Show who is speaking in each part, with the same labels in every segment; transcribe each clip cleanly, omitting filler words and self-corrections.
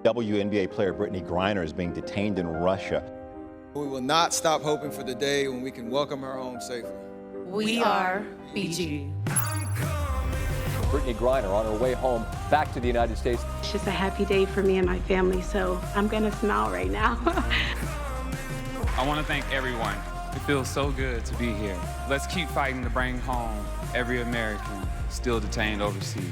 Speaker 1: WNBA player Brittney Griner is being detained in Russia.
Speaker 2: We will not stop hoping for the day when we can welcome her home safely.
Speaker 3: We are BG.
Speaker 4: Brittney Griner on her way home back to the United States.
Speaker 5: It's just a happy day for me and my family, so I'm gonna smile right now.
Speaker 6: I want to thank everyone. It feels so good to be here. Let's keep fighting to bring home every American still detained overseas.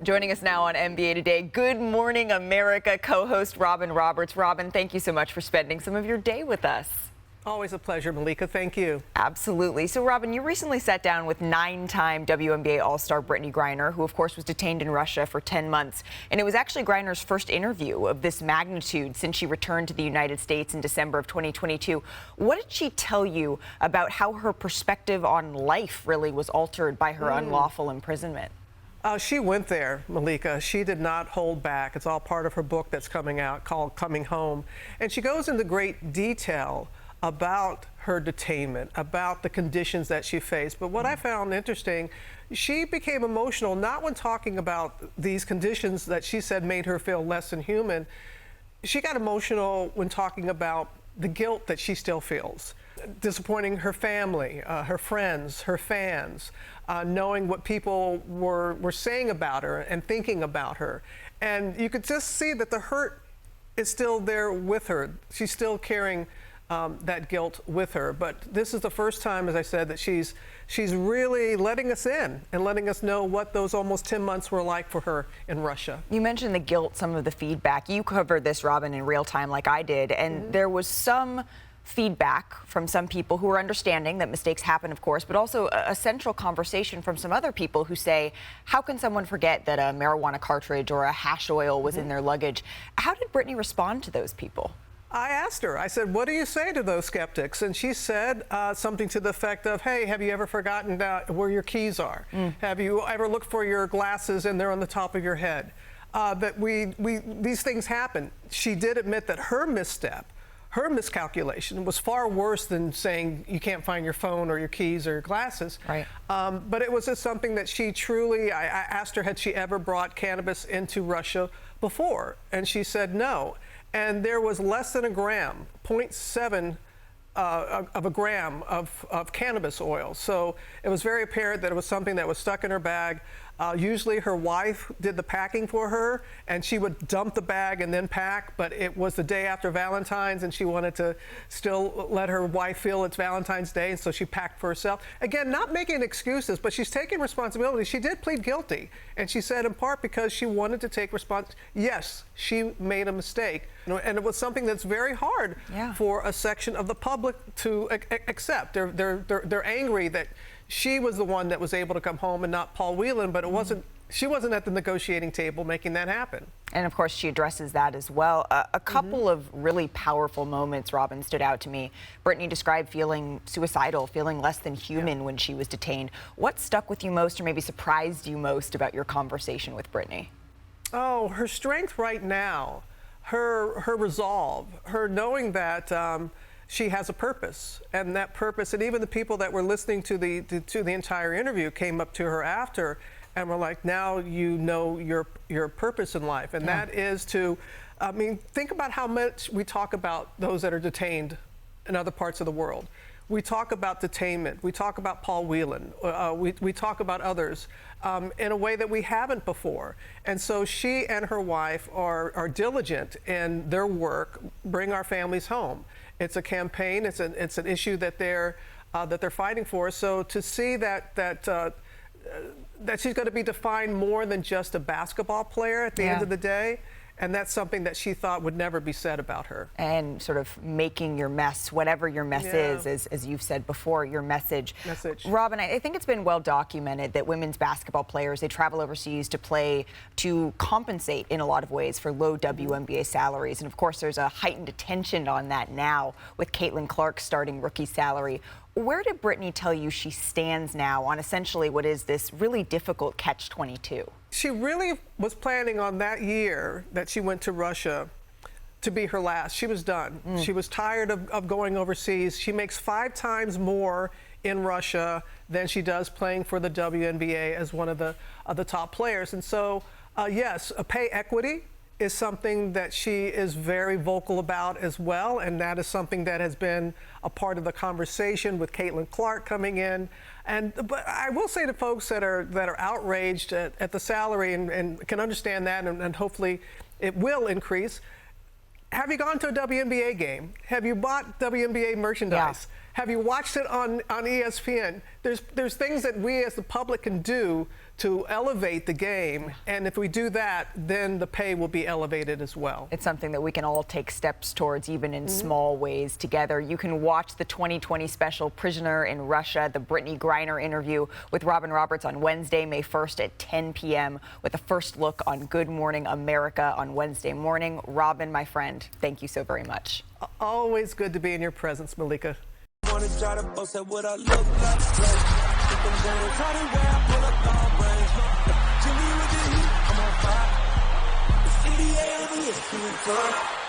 Speaker 3: Joining us now on NBA Today, Good Morning America co-host Robin Roberts. Robin, thank you so much for spending some of your day with us.
Speaker 7: Always a pleasure, Malika. Thank you.
Speaker 3: Absolutely. So, Robin, you recently sat down with 9-time WNBA All-Star Brittney Griner, who, of course, was detained in Russia for 10 months. And it was actually Griner's first interview of this magnitude since she returned to the United States in December of 2022. What did she tell you about how her perspective on life really was altered by her unlawful imprisonment?
Speaker 7: She went there, Malika. She did not hold back. It's all part of her book that's coming out called Coming Home. And she goes into great detail about her detainment, about the conditions that she faced. But what I found interesting, she became emotional not when talking about these conditions that she said made her feel less than human. She got emotional when talking about the guilt that she still feels. Disappointing her family, her friends, her fans, knowing what people were saying about her and thinking about her. And you could just see that the hurt is still there with her. She's still carrying that guilt with her. But this is the first time, as I said, that she's really letting us in and letting us know what those almost 10 months were like for her in Russia.
Speaker 3: You mentioned the guilt, some of the feedback. You covered this, Robin, in real time like I did, and there was some feedback from some people who are understanding that mistakes happen, of course, but also a central conversation from some other people who say, how can someone forget that a marijuana cartridge or a hash oil was in their luggage? How did Brittney respond to those people?
Speaker 7: I asked her, I said, what do you say to those skeptics? And she said something to the effect of, hey, have you ever forgotten where your keys are? Have you ever looked for your glasses and they're on the top of your head? That these things happen. She did admit that her misstep, her miscalculation was far worse than saying you can't find your phone or your keys or your glasses.
Speaker 3: Right.
Speaker 7: But it was just something that she truly, I asked her, had she ever brought cannabis into Russia before? And she said no. And there was less than a gram, 0.7 of a gram of cannabis oil. So it was very apparent that it was something that was stuck in her bag. Usually her wife did the packing for her, and she would dump the bag and then pack, but it was the day after Valentine's, and she wanted to still let her wife feel it's Valentine's Day, and so she packed for herself. Again, not making excuses, but she's taking responsibility. She did plead guilty, and she said in part because she wanted to take responsibility. Yes, she made a mistake, and it was something that's very hard for a section of the public to accept. They're angry that she was the one that was able to come home and not Paul Whelan, but it wasn't. She wasn't at the negotiating table making that happen.
Speaker 3: And of course, she addresses that as well. A couple of really powerful moments, Robin, stood out to me. Brittney described feeling suicidal, feeling less than human when she was detained. What stuck with you most, or maybe surprised you most about your conversation with Brittney?
Speaker 7: Oh, her strength right now, her resolve, her knowing that she has a purpose, and that purpose, and even the people that were listening to the entire interview came up to her after and were like, now you know your purpose in life, and that is to, I mean, think about how much we talk about those that are detained in other parts of the world. We talk about detainment. We talk about Paul Whelan. We talk about others in a way that we haven't before. And so she and her wife are diligent in their work, Bring Our Families Home. It's a campaign. It's an issue that they're fighting for. So to see that she's going to be defined more than just a basketball player at the end of the day. And that's something that she thought would never be said about her.
Speaker 3: And sort of making your mess, whatever your mess is, as you've said before, your message. Robin, I think it's been well documented that women's basketball players, they travel overseas to play to compensate in a lot of ways for low WNBA salaries. And of course, there's a heightened attention on that now with Caitlin Clark's starting rookie salary. Where did Brittney tell you she stands now on essentially what is this really difficult catch-22?
Speaker 7: She really was planning on that year that she went to Russia to be her last. She was done. She was tired of going overseas. She makes 5 times more in Russia than she does playing for the WNBA as one of the top players. And so, yes, a pay equity is something that she is very vocal about as well, and that is something that has been a part of the conversation with Caitlin Clark coming in. But I will say to folks that are outraged at the salary and can understand that, and hopefully it will increase. Have you gone to a WNBA game? Have you bought WNBA merchandise? Yeah. Have you watched it on ESPN? There's things that we as the public can do to elevate the game, and if we do that, then the pay will be elevated as well.
Speaker 3: It's something that we can all take steps towards, even in small ways together. You can watch the 2020 special Prisoner in Russia, the Brittney Griner interview with Robin Roberts on Wednesday, May 1st at 10 p.m. with a first look on Good Morning America on Wednesday morning. Robin, my friend, thank you so very much.
Speaker 7: Always good to be in your presence, Malika.
Speaker 8: Wanna try to boast at what I look like. Think I'm gonna try to wear, I pull up long range. Jimmy with the heat, I'm on fire. It's NBA over here,